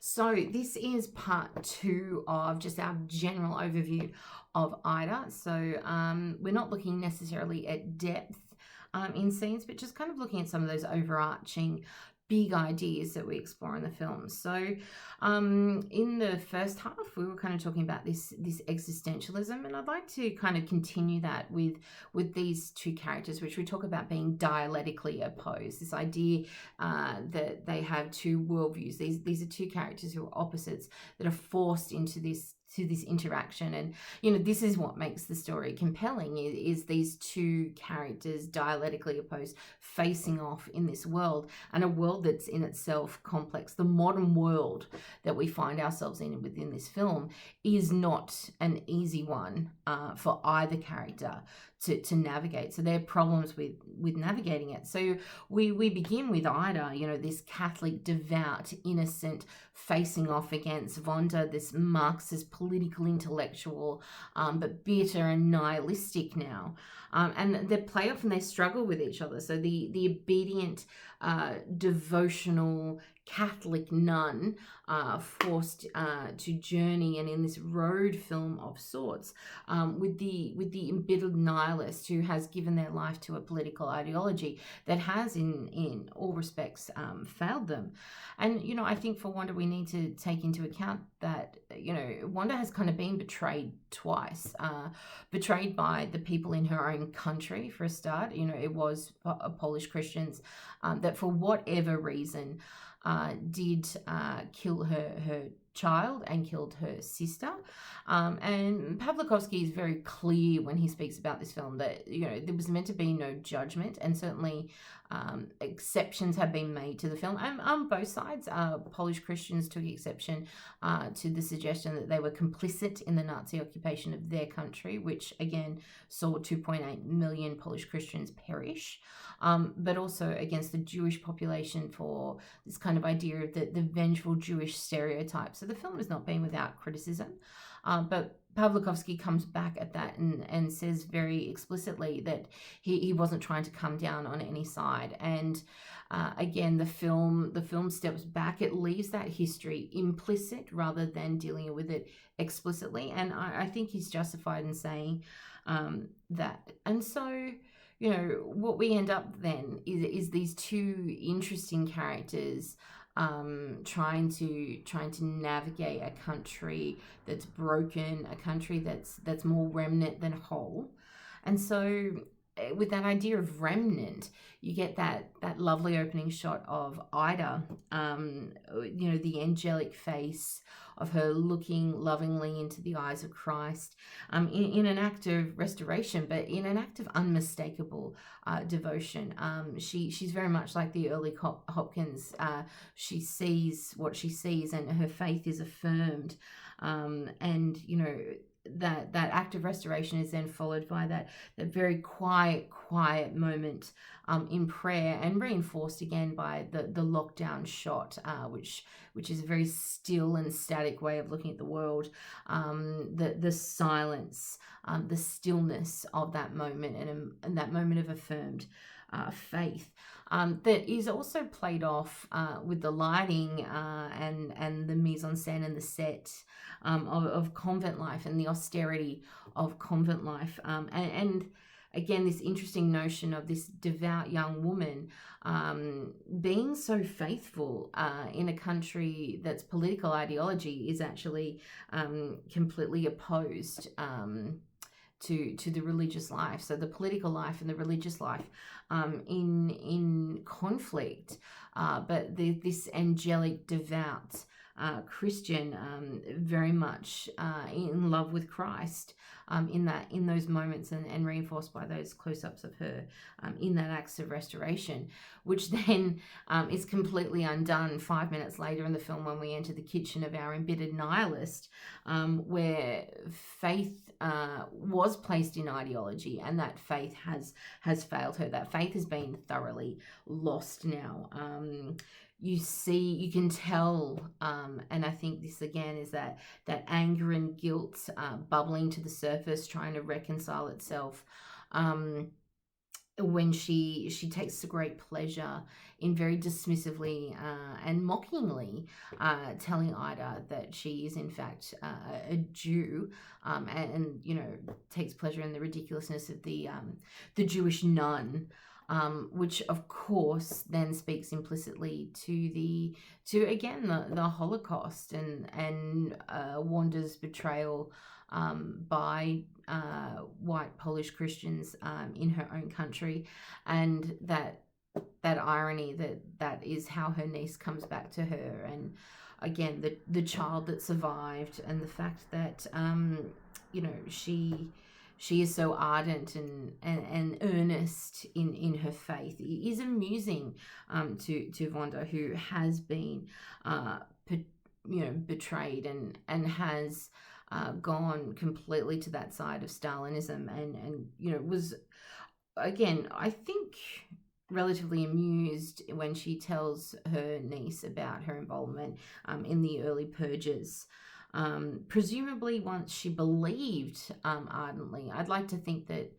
So this is part two of just our general overview of Ida. So we're not looking necessarily at depth in scenes, but just kind of looking at some of those overarching big ideas that we explore in the film. So in the first half, we were kind of talking about this existentialism, and I'd like to kind of continue that with these two characters, which we talk about being dialectically opposed. This idea that they have two worldviews. These are two characters who are opposites that are forced into this interaction, and this is what makes the story compelling is these two characters dialectically opposed facing off in this world, and a world that's in itself complex. The modern world that we find ourselves in within this film is not an easy one for either character to navigate. So there are problems with navigating it. So we begin with Ida, this Catholic, devout, innocent, facing off against Vonda, this Marxist political intellectual, but bitter and nihilistic now. And they play off and they struggle with each other. So the obedient, devotional Catholic nun forced to journey and in this road film of sorts with the embittered nihilist who has given their life to a political ideology that has in all respects failed them. And I think for Wanda we need to take into account that Wanda has kind of been betrayed twice. Betrayed by the people in her own country for a start. It was Polish Christians that for whatever reason did kill her child and killed her sister. And Pawlikowski is very clear when he speaks about this film that there was meant to be no judgment, and certainly exceptions have been made to the film. And on both sides, Polish Christians took exception to the suggestion that they were complicit in the Nazi occupation of their country, which again saw 2.8 million Polish Christians perish. But also against the Jewish population for this kind of idea of the vengeful Jewish stereotype. So the film has not been without criticism, but Pawlikowski comes back at that and says very explicitly that he wasn't trying to come down on any side. And again, the film steps back. It leaves that history implicit rather than dealing with it explicitly. And I think he's justified in saying that. And so what we end up then is these two interesting characters trying to navigate a country that's broken, a country that's more remnant than whole. And so with that idea of remnant, you get that lovely opening shot of Ida, the angelic face of her looking lovingly into the eyes of Christ, in an act of restoration, but in an act of unmistakable devotion. She's very much like the early Hopkins. She sees what she sees, and her faith is affirmed. And that act of restoration is then followed by that very quiet moment in prayer, and reinforced again by the lockdown shot, which is a very still and static way of looking at the world. The silence, the stillness of that moment, and that moment of affirmed faith. That is also played off with the lighting and the mise en scène and the set of convent life and the austerity of convent life. And again, this interesting notion of this devout young woman being so faithful in a country that's political ideology is actually completely opposed to the religious life. So the political life and the religious life in conflict, but this angelic, devout Christian very much in love with Christ in those moments, and reinforced by those close-ups of her in that acts of restoration, which then is completely undone 5 minutes later in the film when we enter the kitchen of our embittered nihilist, where faith was placed in ideology, and that faith has failed her. That faith has been thoroughly lost now. You can tell, and I think this again is that anger and guilt bubbling to the surface, trying to reconcile itself. when she takes a great pleasure in very dismissively and mockingly telling Ida that she is in fact a Jew, and takes pleasure in the ridiculousness of the Jewish nun. Which of course then speaks implicitly to again the Holocaust and Wanda's betrayal by white Polish Christians in her own country, and that irony that is how her niece comes back to her, and again the child that survived, and the fact that she is so ardent and earnest in her faith is amusing to Wanda, who has been betrayed and has gone completely to that side of Stalinism, and was, again, I think, relatively amused when she tells her niece about her involvement in the early purges. Presumably once she believed ardently. I'd like to think that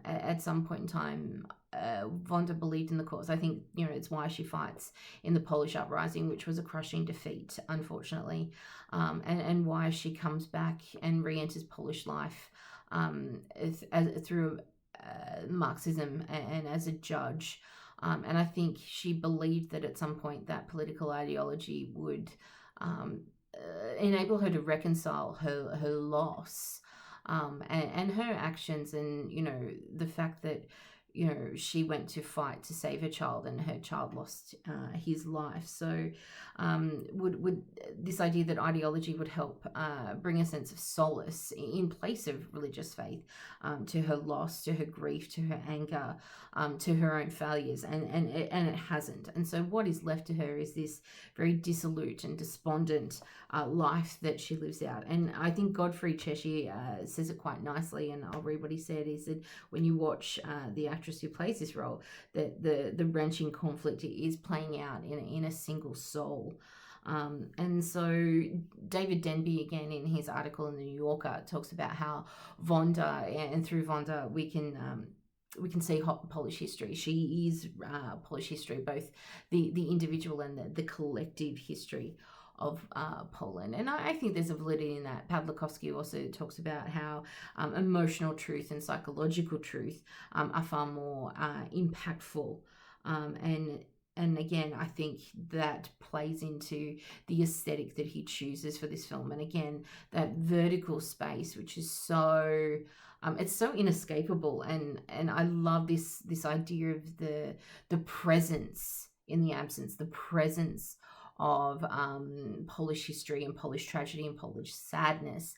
at some point in time Wanda believed in the cause. I think it's why she fights in the Polish uprising, which was a crushing defeat, unfortunately, and why she comes back and re-enters Polish life through Marxism and as a judge. And I think she believed that at some point that political ideology would enable her to reconcile her loss and her actions, and the fact that she went to fight to save her child, and her child lost his life. So would this idea that ideology would help bring a sense of solace in place of religious faith to her loss, to her grief, to her anger, to her own failures, and it hasn't. And so what is left to her is this very dissolute and despondent life that she lives out. And I think Godfrey Cheshire says it quite nicely, and I'll read what he said. He said, when you watch the actress who plays this role, that the wrenching conflict is playing out in a single soul. And so David Denby, again, in his article in the New Yorker, talks about how Wanda, and through Wanda we can see Polish history. She is Polish history, both the individual and the collective history of Poland. And I think there's a validity in that. Pawlikowski also talks about how emotional truth and psychological truth are far more impactful, and again, I think that plays into the aesthetic that he chooses for this film. And again, that vertical space, which is so it's so inescapable, and I love this idea of the presence in the absence, the presence of Polish history and Polish tragedy and Polish sadness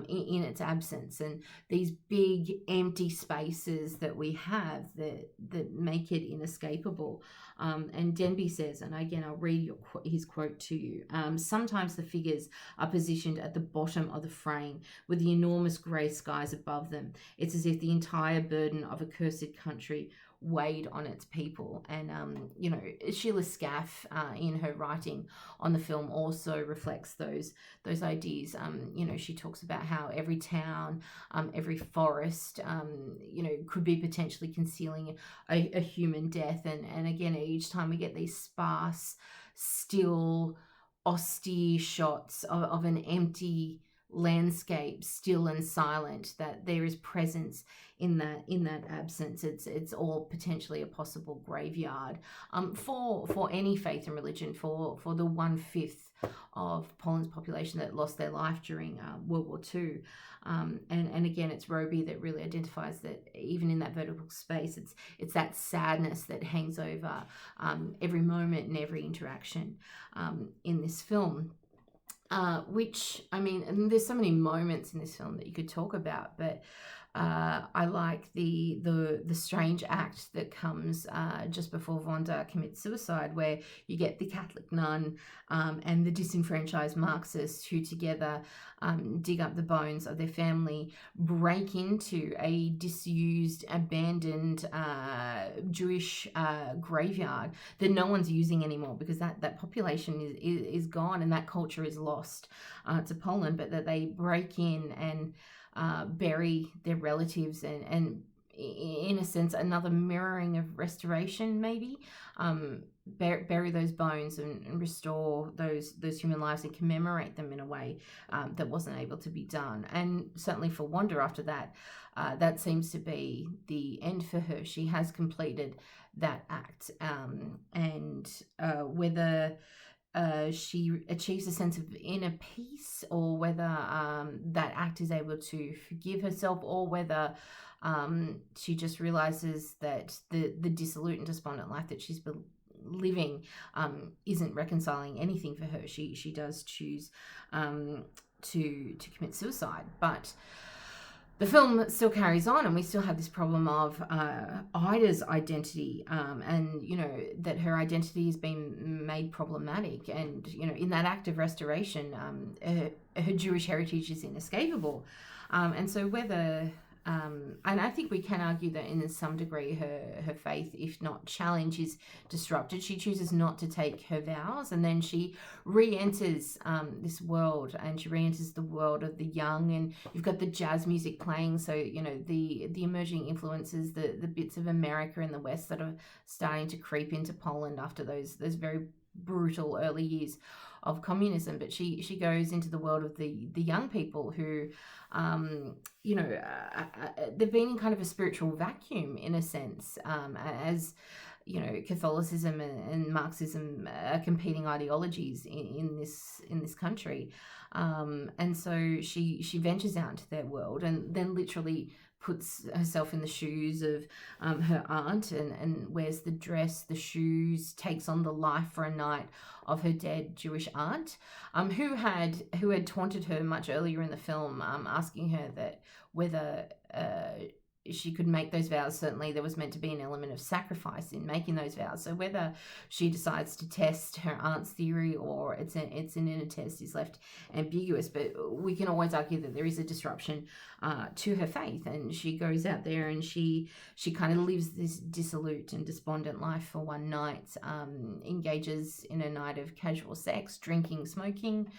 in its absence, and these big empty spaces that we have that make it inescapable. And Denby says, and again I'll read his quote to you, sometimes the figures are positioned at the bottom of the frame with the enormous grey skies above them. It's as if the entire burden of a cursed country weighed on its people. And Sheila Scaff in her writing on the film also reflects those ideas. She talks about how every town, every forest could be potentially concealing a human death, and again each time we get these sparse, still, austere shots of an empty landscape, still and silent, that there is presence in that absence. It's all potentially a possible graveyard for any faith and religion, for the 1/5 of Poland's population that lost their life during World War II. And again, it's Roby that really identifies that even in that vertical space, it's that sadness that hangs over every moment and every interaction in this film. Which, I mean, and there's so many moments in this film that you could talk about, but I like the strange act that comes just before Wanda commits suicide, where you get the Catholic nun and the disenfranchised Marxists who together dig up the bones of their family, break into a disused, abandoned Jewish graveyard that no one's using anymore, because that population is gone and that culture is lost to Poland, but that they break in and bury their relatives and in a sense, another mirroring of restoration, maybe. Bury those bones and restore those human lives and commemorate them in a way that wasn't able to be done. And certainly for Wanda, after that, that seems to be the end for her. She has completed that act, and whether she achieves a sense of inner peace, or whether that act is able to forgive herself, or whether she just realizes that the dissolute and despondent life that she's been living isn't reconciling anything for her. She does choose to commit suicide, but the film still carries on, and we still have this problem of Ida's identity, and that her identity has been made problematic, and in that act of restoration, her Jewish heritage is inescapable, and so whether and I think we can argue that in some degree her faith, if not challenge, is disrupted. She chooses not to take her vows, and then she re-enters this world, and she re-enters the world of the young, and you've got the jazz music playing, so the emerging influences, the bits of America in the West that are starting to creep into Poland after those very brutal early years of communism. But she goes into the world of the young people who they've been in kind of a spiritual vacuum, in a sense, as Catholicism and Marxism are competing ideologies in this country, and so she ventures out into their world, and then literally puts herself in the shoes of her aunt, and wears the dress, the shoes, takes on the life for a night of her dead Jewish aunt, who had taunted her much earlier in the film, asking her that whether she could make those vows. Certainly there was meant to be an element of sacrifice in making those vows, so whether she decides to test her aunt's theory or it's an inner test is left ambiguous, but we can always argue that there is a disruption to her faith, and she goes out there and she kind of lives this dissolute and despondent life for one night, engages in a night of casual sex, drinking, smoking,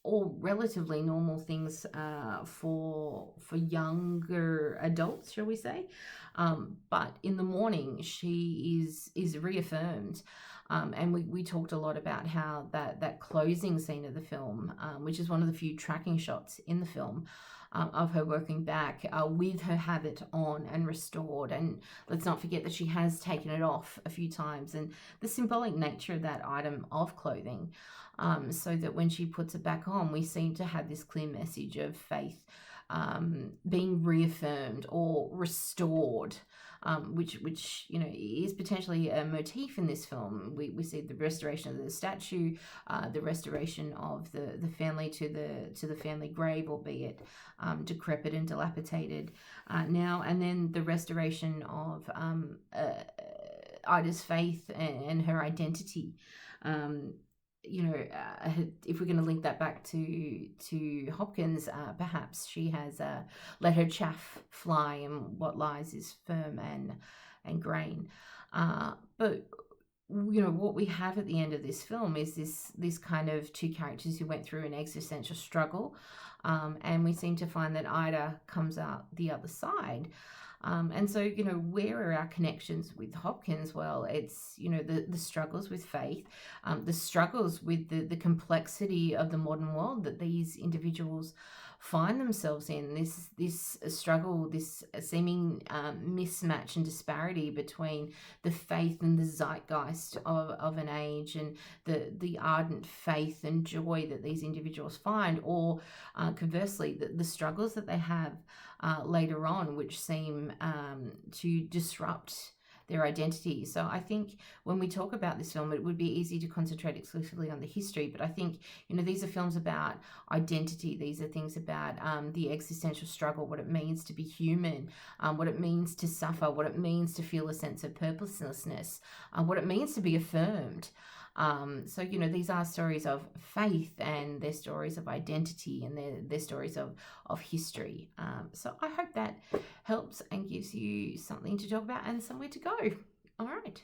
all relatively normal things for younger adults, shall we say, but in the morning she is reaffirmed, and we talked a lot about how that closing scene of the film, which is one of the few tracking shots in the film, of her working back with her habit on and restored, and let's not forget that she has taken it off a few times, and the symbolic nature of that item of clothing, so that when she puts it back on, we seem to have this clear message of faith being reaffirmed or restored, which is potentially a motif in this film. We see the restoration of the statue, the restoration of the family to the family grave, albeit decrepit and dilapidated now, and then the restoration of Ida's faith and her identity. If we're going to link that back to Hopkins, perhaps she has let her chaff fly, and what lies is firm and grain. But what we have at the end of this film is this kind of two characters who went through an existential struggle, and we seem to find that Ida comes out the other side. And so, where are our connections with Hopkins? Well, it's, the struggles with faith, the struggles with the complexity of the modern world that these individuals find themselves in, this struggle, this seeming mismatch and disparity between the faith and the zeitgeist of an age, and the ardent faith and joy that these individuals find, or conversely, the struggles that they have later on, which seem to disrupt their identity. So I think when we talk about this film, it would be easy to concentrate exclusively on the history, but I think these are films about identity. These are things about the existential struggle, what it means to be human, what it means to suffer, what it means to feel a sense of purposelessness, what it means to be affirmed. So these are stories of faith, and they're stories of identity, and they're stories of history. So I hope that helps and gives you something to talk about and somewhere to go. All right.